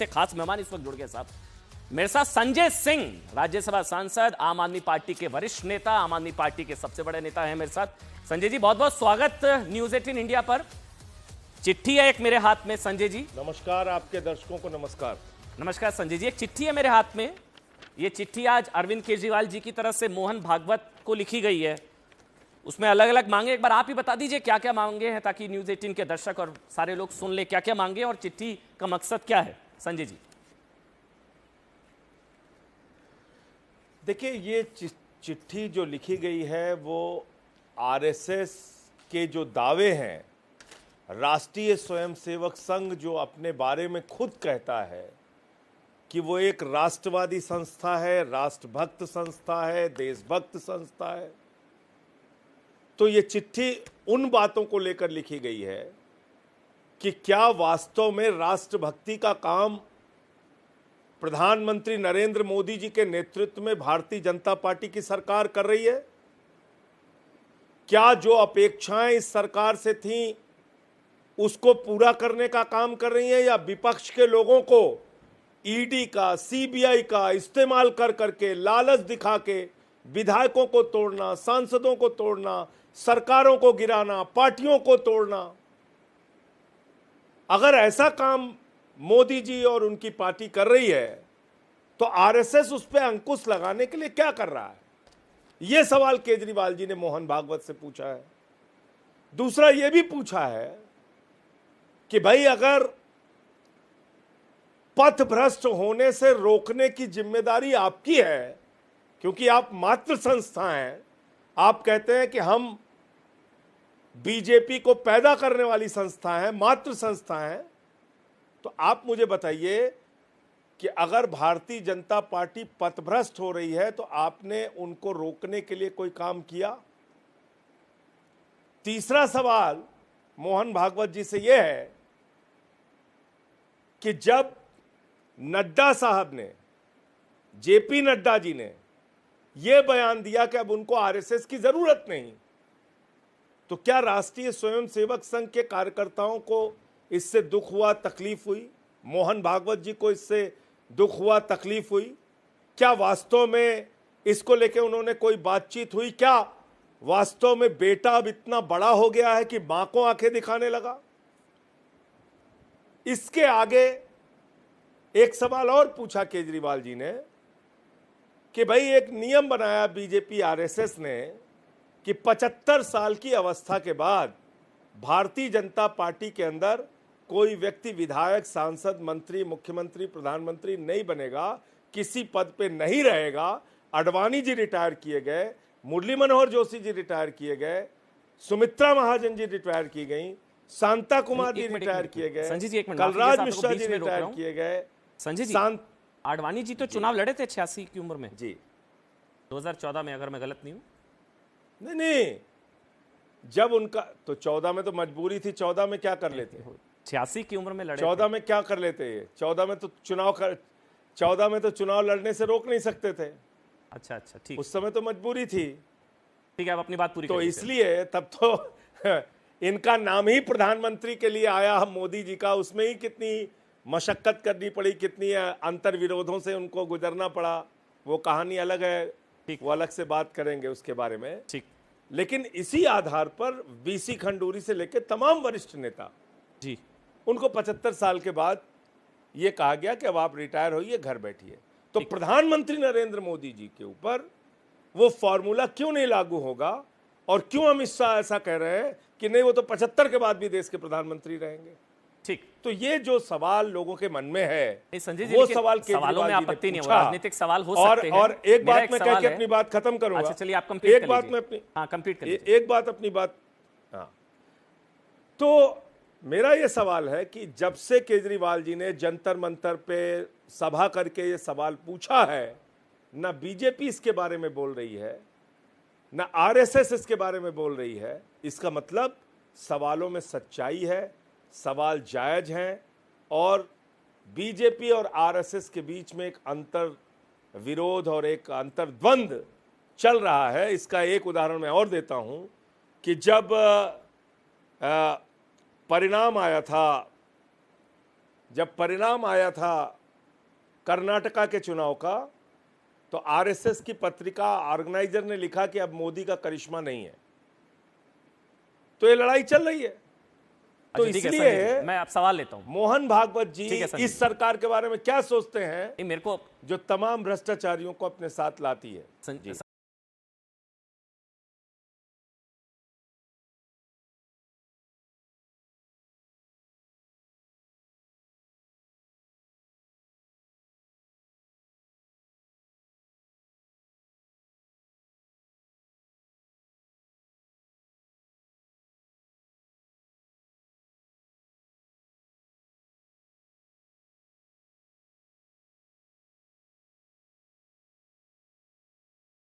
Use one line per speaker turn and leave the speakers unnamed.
खास मेहमान इस वक्त जुड़ गए साहब मेरे साथ संजय सिंह, राज्यसभा सांसद, आम आदमी पार्टी के वरिष्ठ नेता, आम आदमी पार्टी के सबसे बड़े नेता हैं मेरे साथ। संजय जी बहुत बहुत स्वागत न्यूज 18 इंडिया पर। चिट्ठी है एक मेरे हाथ में संजय जी।
नमस्कार, आपके दर्शकों को नमस्कार।
नमस्कार संजय जी, एक चिट्ठी है मेरे हाथ में। ये चिट्ठी आज अरविंद केजरीवाल जी की तरफ से मोहन भागवत को लिखी गई है। उसमें अलग अलग मांगे, एक बार आप ही बता दीजिए क्या क्या मांगे हैं ताकि न्यूज 18 के दर्शक और सारे लोग सुन ले क्या क्या मांगे और चिट्ठी का मकसद क्या है। संजय जी
देखिए, ये चिट्ठी जो लिखी गई है वो आरएसएस के जो दावे हैं, राष्ट्रीय स्वयंसेवक संघ जो अपने बारे में खुद कहता है कि वो एक राष्ट्रवादी संस्था है, राष्ट्रभक्त संस्था है, देशभक्त संस्था है, तो ये चिट्ठी उन बातों को लेकर लिखी गई है कि क्या वास्तव में राष्ट्रभक्ति का काम प्रधानमंत्री नरेंद्र मोदी जी के नेतृत्व में भारतीय जनता पार्टी की सरकार कर रही है? क्या जो अपेक्षाएं इस सरकार से थीं उसको पूरा करने का काम कर रही है, या विपक्ष के लोगों को ईडी का, सीबीआई का इस्तेमाल कर करके, लालच दिखा के विधायकों को तोड़ना, सांसदों को तोड़ना, सरकारों को गिराना, पार्टियों को तोड़ना? अगर ऐसा काम मोदी जी और उनकी पार्टी कर रही है तो आरएसएस उस पर अंकुश लगाने के लिए क्या कर रहा है? यह सवाल केजरीवाल जी ने मोहन भागवत से पूछा है। दूसरा यह भी पूछा है कि भाई अगर पथ भ्रष्ट होने से रोकने की जिम्मेदारी आपकी है, क्योंकि आप मातृ संस्था हैं, आप कहते हैं कि हम बीजेपी को पैदा करने वाली संस्था है, मातृ संस्था है, तो आप मुझे बताइए कि अगर भारतीय जनता पार्टी पथभ्रष्ट हो रही है तो आपने उनको रोकने के लिए कोई काम किया? तीसरा सवाल मोहन भागवत जी से यह है कि जब नड्डा साहब ने, जेपी नड्डा जी ने यह बयान दिया कि अब उनको आरएसएस की जरूरत नहीं, तो क्या राष्ट्रीय स्वयंसेवक संघ के कार्यकर्ताओं को इससे दुख हुआ, तकलीफ हुई? मोहन भागवत जी को इससे दुख हुआ, तकलीफ हुई? क्या वास्तव में इसको लेके उन्होंने कोई बातचीत हुई? क्या वास्तव में बेटा अब इतना बड़ा हो गया है कि मां को आंखें दिखाने लगा? इसके आगे एक सवाल और पूछा केजरीवाल जी ने कि भाई एक नियम बनाया बीजेपी आरएसएस ने कि 75 साल की अवस्था के बाद भारतीय जनता पार्टी के अंदर कोई व्यक्ति विधायक, सांसद, मंत्री, मुख्यमंत्री, प्रधानमंत्री नहीं बनेगा, किसी पद पे नहीं रहेगा। अडवाणी जी रिटायर किए गए, मुरली मनोहर जोशी जी रिटायर किए गए, सुमित्रा महाजन जी रिटायर की गई, शांता कुमार जी रिटायर किए गए, कलराज मिश्रा जी रिटायर किए गए।
संजय जी, आडवाणी जी तो चुनाव लड़े थे 86 की उम्र में
जी,
2014 में, अगर मैं गलत नहीं हूं।
नहीं, जब उनका तो 14 में तो मजबूरी थी। 14 में क्या कर लेते?
86 की उम्र में लड़े।
14 में क्या कर लेते? 14 में तो चुनाव लड़ने से रोक नहीं सकते थे।
अच्छा, ठीक।
उस समय तो मजबूरी थी।
ठीक है, आप अपनी बात पूरी
तो इसलिए तब तो इनका नाम ही प्रधानमंत्री के लिए आया मोदी जी का, उसमें ही कितनी मशक्कत करनी पड़ी, कितनी अंतर विरोधों से उनको गुजरना पड़ा, वो कहानी अलग है, वो अलग से बात करेंगे उसके बारे में।
ठीक।
लेकिन इसी आधार पर बीसी खंडूरी से लेकर तमाम वरिष्ठ नेता
जी,
उनको 75 साल के बाद ये कहा गया कि अब आप रिटायर होइए, घर बैठिए। तो प्रधानमंत्री नरेंद्र मोदी जी के ऊपर वो फॉर्मूला क्यों नहीं लागू होगा, और क्यों अमित शाह ऐसा कह रहे हैं कि नहीं वो तो 75 के बाद भी देश के प्रधानमंत्री रहेंगे?
ठीक।
तो ये जो सवाल लोगों के मन में है,
संजय जी,
वो सवाल
सवालों में आपत्ति नहीं, राजनीतिक सवाल हो सकते हैं।
और एक बात मैं कह के अपनी बात खत्म करूंगा।
अच्छा, चलिए आप कंप्लीट
एक बात मैं अपनी,
हाँ कंप्लीट करिए।
एक बात अपनी बात, हाँ, तो मेरा ये सवाल है कि जब से केजरीवाल जी ने जंतर मंतर पे सभा करके ये सवाल पूछा है, ना बीजेपी इसके बारे में बोल रही है, ना आरएसएस इसके बारे में बोल रही है। इसका मतलब सवालों में सच्चाई है, सवाल जायज हैं, और बीजेपी और आरएसएस के बीच में एक अंतर विरोध और एक अंतर्द्वंद चल रहा है। इसका एक उदाहरण मैं और देता हूं कि जब परिणाम आया था जब परिणाम आया था कर्नाटका के चुनाव का, तो आरएसएस की पत्रिका ऑर्गेनाइजर ने लिखा कि अब मोदी का करिश्मा नहीं है। तो ये लड़ाई चल रही है। तो
अच्छा, ठीक है,
इसलिए
संजय जी, मैं आप सवाल लेता हूं।
मोहन भागवत जी
ठीक है, संजय।
इस सरकार के बारे में क्या सोचते हैं
नहीं, मेरे को
जो तमाम भ्रष्टाचारियों को अपने साथ लाती है?
संजय